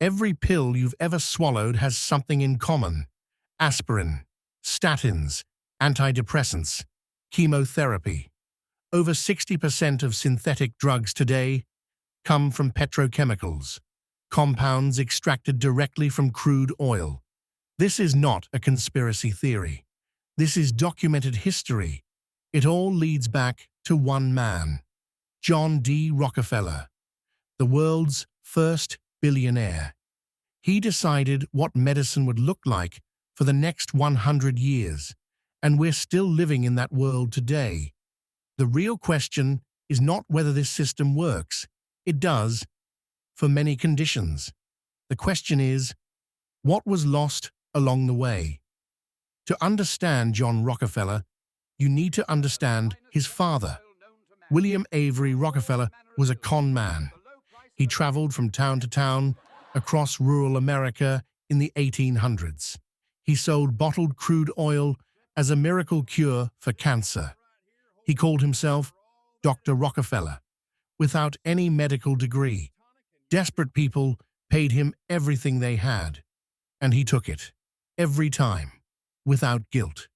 Every pill you've ever swallowed has something in common: aspirin, statins, antidepressants, chemotherapy. Over 60% of synthetic drugs today come from petrochemicals, compounds extracted directly from crude oil. This is not a conspiracy theory. This is documented history. It all leads back to one man, John D. Rockefeller, the world's first billionaire. He decided what medicine would look like for the next 100 years, and we're still living in that world today. The real question is not whether this system works. It does, for many conditions. The question is, what was lost along the way? To understand John Rockefeller, you need to understand his father. William Avery Rockefeller was a con man. He traveled from town to town across rural America in the 1800s. He sold bottled crude oil as a miracle cure for cancer. He called himself Dr. Rockefeller, without any medical degree. Desperate people paid him everything they had, and he took it, every time, without guilt.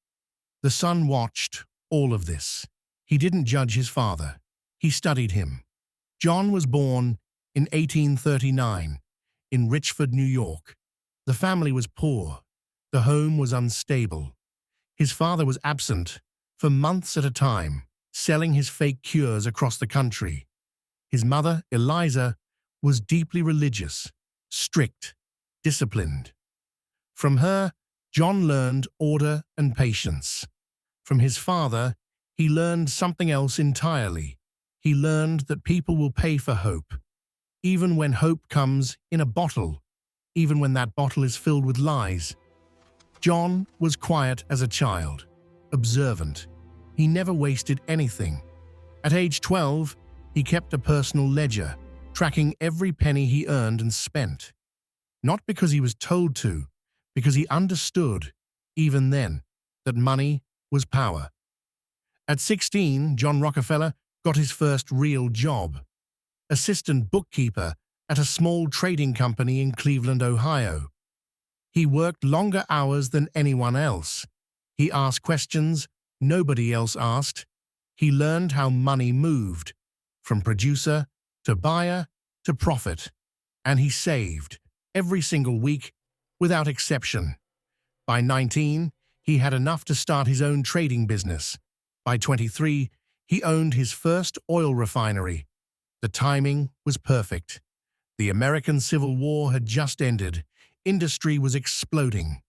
The son watched all of this. He didn't judge his father. He studied him. John was born in 1839 in Richford, New York. The family was poor. The home was unstable. His father was absent for months at a time, selling his fake cures across the country. His mother, Eliza, was deeply religious, strict, disciplined. From her, John learned order and patience. From his father, he learned something else entirely. He learned that people will pay for hope, even when hope comes in a bottle, even when that bottle is filled with lies. John was quiet as a child, observant. He never wasted anything. At age 12, he kept a personal ledger, tracking every penny he earned and spent. Not because he was told to, because he understood, even then, that money was power. At 16, John Rockefeller got his first real job, assistant bookkeeper at a small trading company in Cleveland, Ohio. He worked longer hours than anyone else. He asked questions nobody else asked. He learned how money moved, from producer to buyer to profit, and he saved every single week without exception. By 19, he had enough to start his own trading business. By 23, he owned his first oil refinery. The timing was perfect. The American Civil War had just ended. Industry was exploding.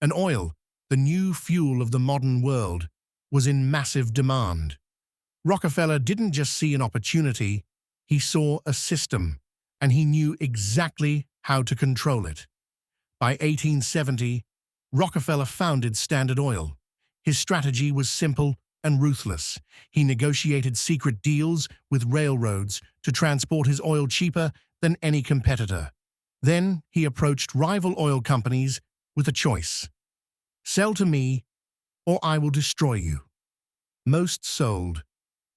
And oil, the new fuel of the modern world, was in massive demand. Rockefeller didn't just see an opportunity, he saw a system, and he knew exactly how to control it. By 1870, Rockefeller founded Standard Oil. His strategy was simple and ruthless. He negotiated secret deals with railroads to transport his oil cheaper than any competitor. Then he approached rival oil companies with a choice: sell to me, or I will destroy you. Most sold.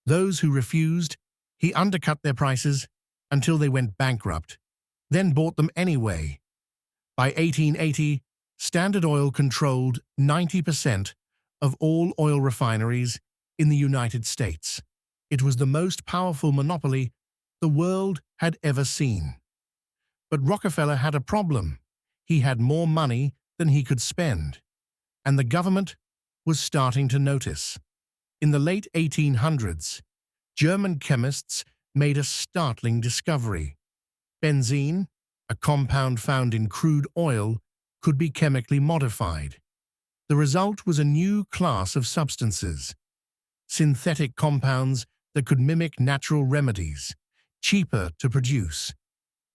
Those who refused, he undercut their prices until they went bankrupt, then bought them anyway. By 1880, Standard Oil controlled 90% of all oil refineries in the United States. It was the most powerful monopoly the world had ever seen. But Rockefeller had a problem. He had more money than he could spend, and the government was starting to notice. In the late 1800s, German chemists made a startling discovery. Benzene, a compound found in crude oil, could be chemically modified. The result was a new class of substances, synthetic compounds that could mimic natural remedies, cheaper to produce,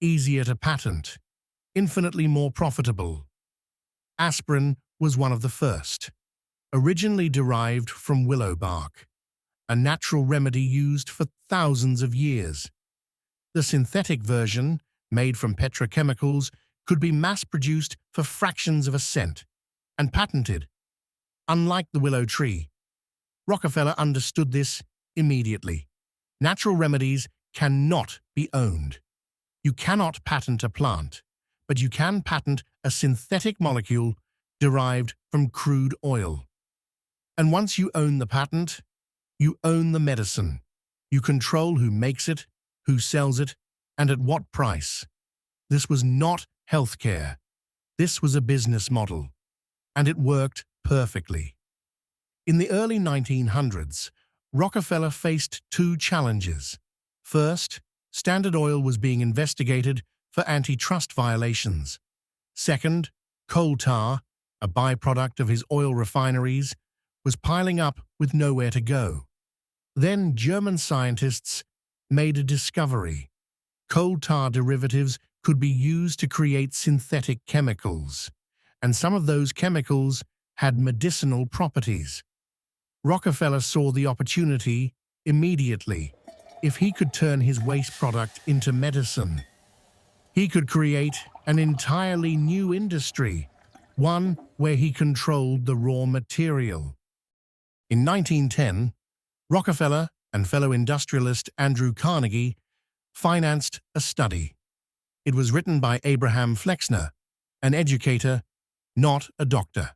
easier to patent, infinitely more profitable. Aspirin was one of the first, originally derived from willow bark, a natural remedy used for thousands of years. The synthetic version, made from petrochemicals, could be mass-produced for fractions of a cent and patented. Unlike the willow tree, Rockefeller understood this immediately. Natural remedies cannot be owned. You cannot patent a plant, but you can patent a synthetic molecule derived from crude oil. And once you own the patent, you own the medicine. You control who makes it, who sells it, and at what price. This was not healthcare. This was a business model, and it worked perfectly. In the early 1900s, Rockefeller faced two challenges. First, Standard Oil was being investigated for antitrust violations. Second, coal tar, a byproduct of his oil refineries, was piling up with nowhere to go. Then German scientists made a discovery. Coal tar derivatives could be used to create synthetic chemicals, and some of those chemicals had medicinal properties. Rockefeller saw the opportunity immediately. If he could turn his waste product into medicine, he could create an entirely new industry, one where he controlled the raw material. In 1910, Rockefeller and fellow industrialist Andrew Carnegie financed a study. It was written by Abraham Flexner, an educator, not a doctor.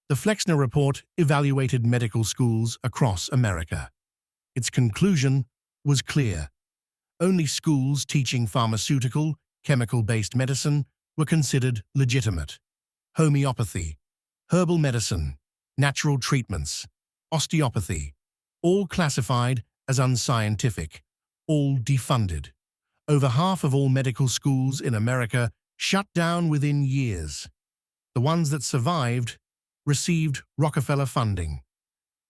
The Flexner Report evaluated medical schools across America. Its conclusion was clear. Only schools teaching pharmaceutical, chemical-based medicine were considered legitimate. Homeopathy, herbal medicine, natural treatments, osteopathy, all classified as unscientific, all defunded. Over half of all medical schools in America shut down within years. The ones that survived received Rockefeller funding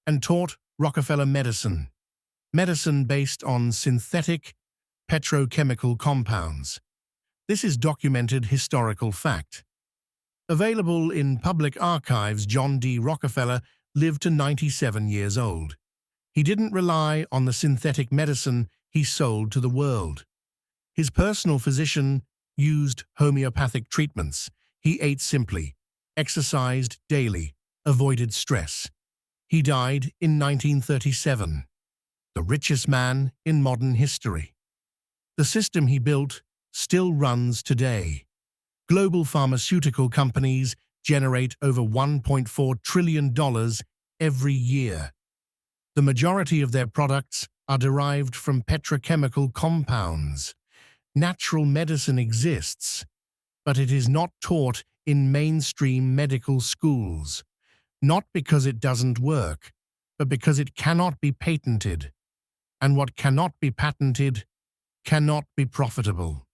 and taught Rockefeller medicine, medicine based on synthetic petrochemical compounds. This is documented historical fact. Available in public archives, John D. Rockefeller lived to 97 years old. He didn't rely on the synthetic medicine he sold to the world. His personal physician used homeopathic treatments. He ate simply, exercised daily, avoided stress. He died in 1937, the richest man in modern history. The system he built still runs today. Global pharmaceutical companies generate over $1.4 trillion every year. The majority of their products are derived from petrochemical compounds. Natural medicine exists, but it is not taught in mainstream medical schools, not because it doesn't work, but because it cannot be patented. And what cannot be patented cannot be profitable.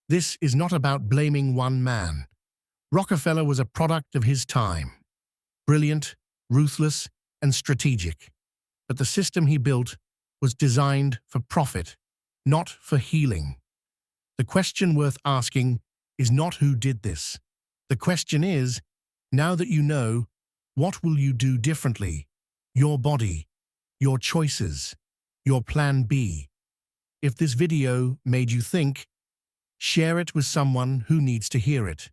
This is not about blaming one man. Rockefeller was a product of his time. Brilliant, ruthless, and strategic. But the system he built was designed for profit, not for healing. The question worth asking is not who did this. The question is, now that you know, what will you do differently? Your body, your choices, your plan B. If this video made you think, share it with someone who needs to hear it.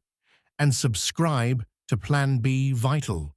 And subscribe to Plan B Vital.